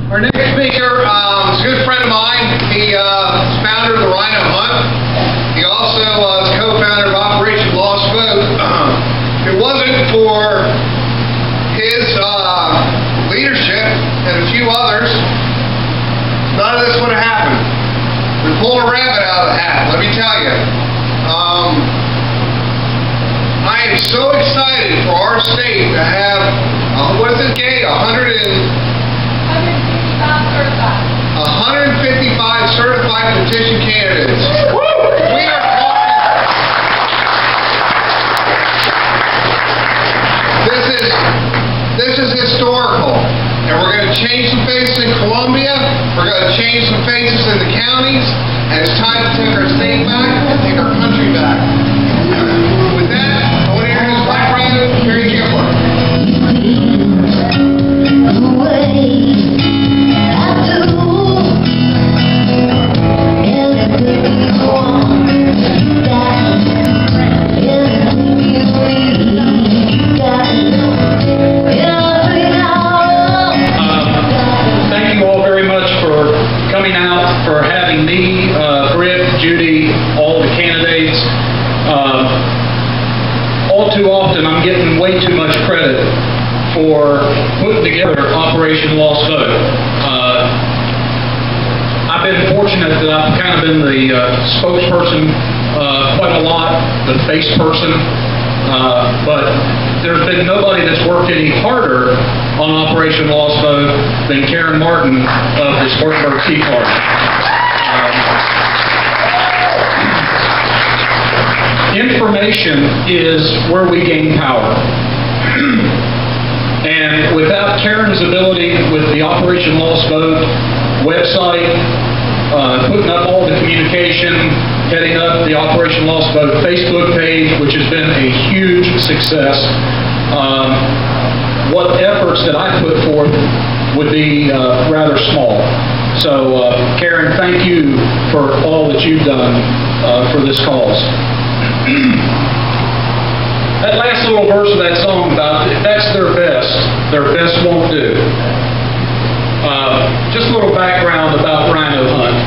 Our next speaker is a good friend of mine. He is founder of the Rhino Hunt. He also is co-founder of Operation Lost Vote. If it wasn't for his leadership and a few others, none of this would have happened. We pulled a rabbit out of the hat, let me tell you. I am so excited for our state to have, what's it, Kate? 155 certified petition candidates. We are talking. This is historical, and we're going to change some faces in Columbia. We're going to change some faces in the counties, and it's time to take our state back and take our country back. With that, I want to introduce my friend, Terry Gilbert. For having me, Britt, Judy, all the candidates. All too often I'm getting way too much credit for putting together Operation Lost Vote. I've been fortunate that I've kind of been the spokesperson quite a lot, the face person, but there's been nobody that's worked any harder on Operation Lost Vote than Karen Martin of the Spartanburg Tea Party. Information is where we gain power. And without Karen's ability with the Operation Lost Vote website, putting up all the communication, heading up the Operation Lost Vote Facebook page, which has been a huge success, what efforts that I put forth would be rather small. So, Karen, thank you for all that you've done for this cause. That last little verse of that song about that's their best won't do. Just a little background about Rhino Hunt.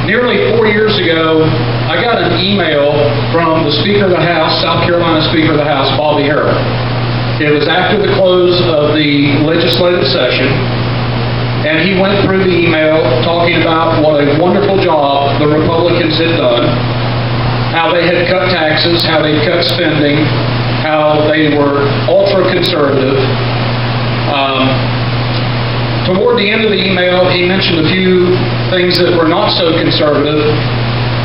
Nearly 4 years ago, I got an email from the Speaker of the House, South Carolina Speaker of the House, Bobby Harrell. It was after the close of the legislative session, and he went through the email talking about what a wonderful job the Republicans had done, how they had cut taxes, how they'd cut spending, how they were ultra-conservative. Toward the end of the email, he mentioned a few things that were not so conservative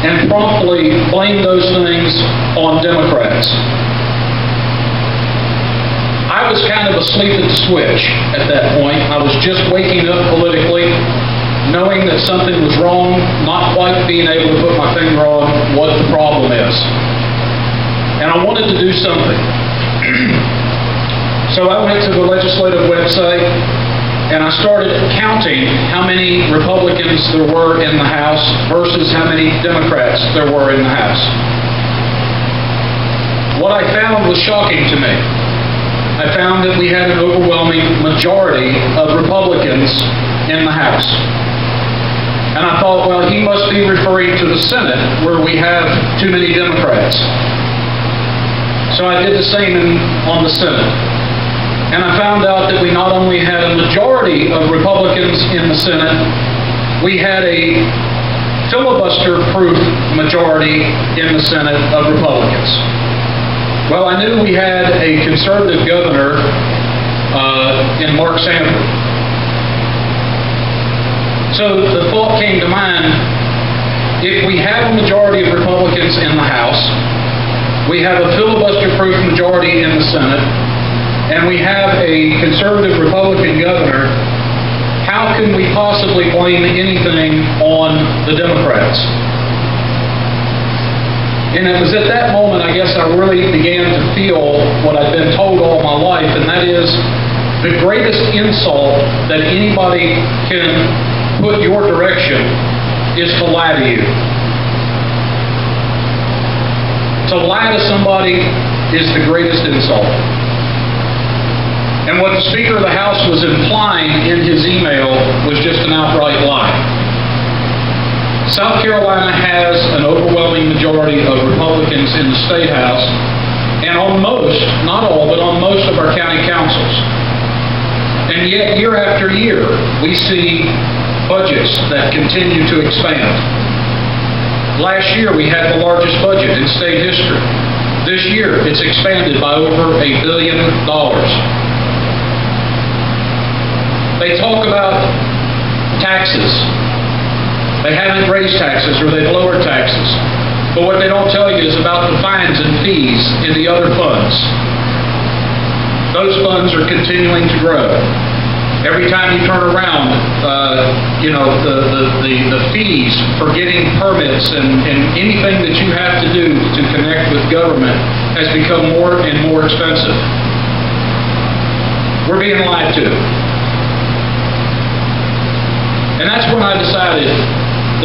and promptly blamed those things on Democrats. I was kind of asleep at the switch at that point. I was just waking up politically, knowing that something was wrong, not quite being able to put my finger on what the problem is. And I wanted to do something. So I went to the legislative website and I started counting how many Republicans there were in the House versus how many Democrats there were in the House. What I found was shocking to me. I found that we had an overwhelming majority of Republicans in the House. And I thought, well, he must be referring to the Senate, where we have too many Democrats. So I did the same on the Senate. And I found out that we not only had a majority of Republicans in the Senate, we had a filibuster-proof majority in the Senate of Republicans. Well, I knew we had a conservative governor in Mark Sanford. So the thought came to mind, if we have a majority of Republicans in the House, we have a filibuster-proof majority in the Senate, and we have a conservative Republican governor, how can we possibly blame anything on the Democrats? And it was at that moment, I guess, I really began to feel what I've been told all my life, and that is the greatest insult that anybody can put your direction is to lie to you. To lie to somebody is the greatest insult. And what the Speaker of the House was implying in his email was just an outright lie. South Carolina has an overwhelming majority of Republicans in the State House, and on most, not all, but on most of our county councils. And yet, year after year, we see budgets that continue to expand. Last year, we had the largest budget in state history. This year, it's expanded by over $1 billion. They talk about taxes. They haven't raised taxes or they've lowered taxes. But what they don't tell you is about the fines and fees in the other funds. Those funds are continuing to grow. Every time you turn around, the fees for getting permits and anything that you have to do to connect with government has become more and more expensive. We're being lied to. And that's when I decided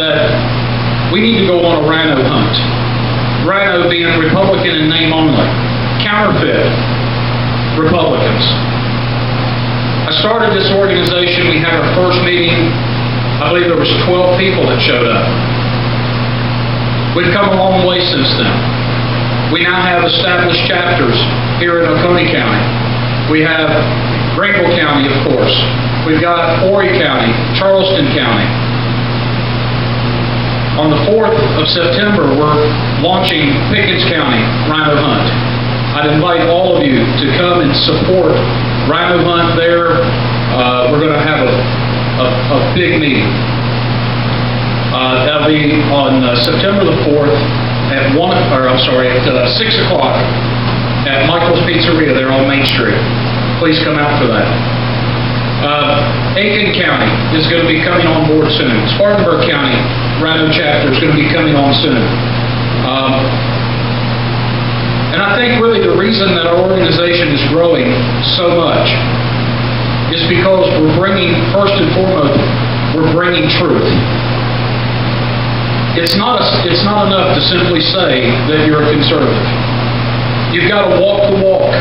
that we need to go on a rhino hunt. Rhino being Republican in name only. Counterfeit Republicans. I started this organization. We had our first meeting. I believe there was 12 people that showed up. We've come a long way since then. We now have established chapters here in Oconee County. We have Greenville County, of course. We've got Horry County, Charleston County. On the 4th of September, we're launching Pickens County Rhino Hunt. I'd invite all of you to come and support Rhino Hunt there. We're going to have a big meeting. That'll be on September the 4th at 6 o'clock at Michael's Pizzeria there on Main Street. Please come out for that. Oconee County is going to be coming on board soon. Spartanburg County Rhino chapter is going to be coming on soon. And I think really the reason that our organization is growing so much is because we're bringing, first and foremost, we're bringing truth. It's not enough to simply say that you're a conservative. You've got to walk the walk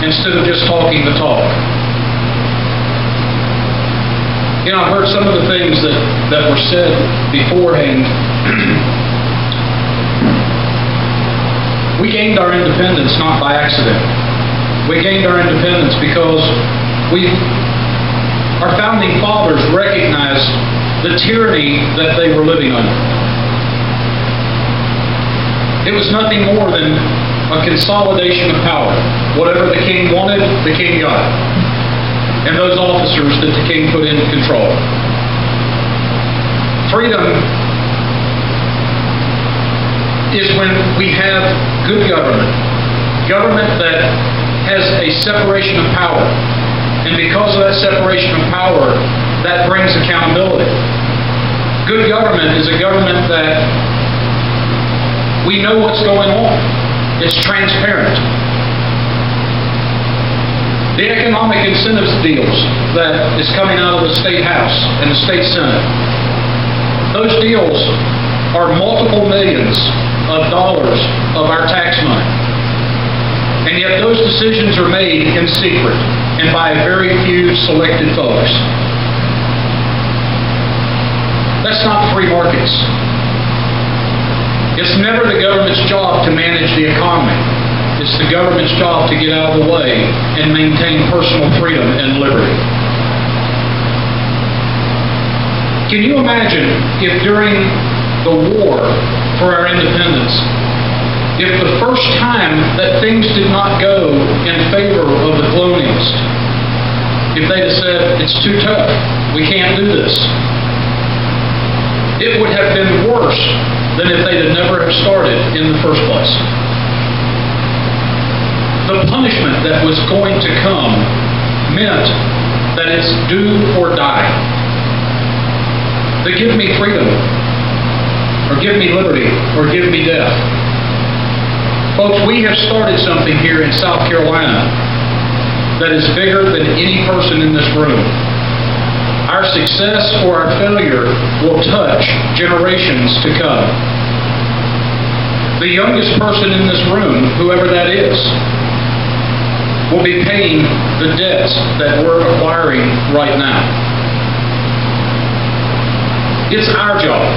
instead of just talking the talk. You know, I've heard some of the things that were said beforehand. We gained our independence not by accident. We gained our independence because our founding fathers recognized the tyranny that they were living under. It was nothing more than a consolidation of power. Whatever the king wanted, the king got. And those officers that the king put into control. Freedom is when we have good government. Government that has a separation of power. And because of that separation of power, that brings accountability. Good government is a government that we know what's going on. It's transparent. The economic incentives deals that is coming out of the State House and the State Senate, those deals are multiple millions of dollars of our tax money. And yet those decisions are made in secret and by very few selected folks. That's not free markets. It's never the government's job to manage the economy. It's the government's job to get out of the way and maintain personal freedom and liberty. Can you imagine if during the war for our independence, if the first time that things did not go in favor of the colonialists, if they'd have said, it's too tough, we can't do this, it would have been worse than if they'd have never have started in the first place. The punishment that was going to come meant that it's do or die. They give me freedom, or give me liberty, or give me death. Folks, we have started something here in South Carolina that is bigger than any person in this room. Our success or our failure will touch generations to come. The youngest person in this room, whoever that is, will be paying the debts that we're acquiring right now. It's our job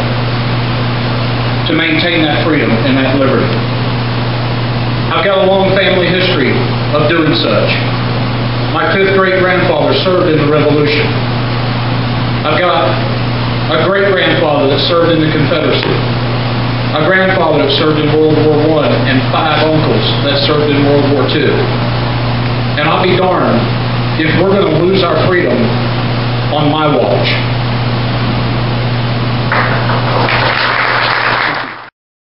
to maintain that freedom and that liberty. I've got a long family history of doing such. My fifth great-grandfather served in the Revolution. I've got a great-grandfather that served in the Confederacy, a grandfather that served in World War I, and 5 uncles that served in World War II. And I'll be darned if we're going to lose our freedom on my watch.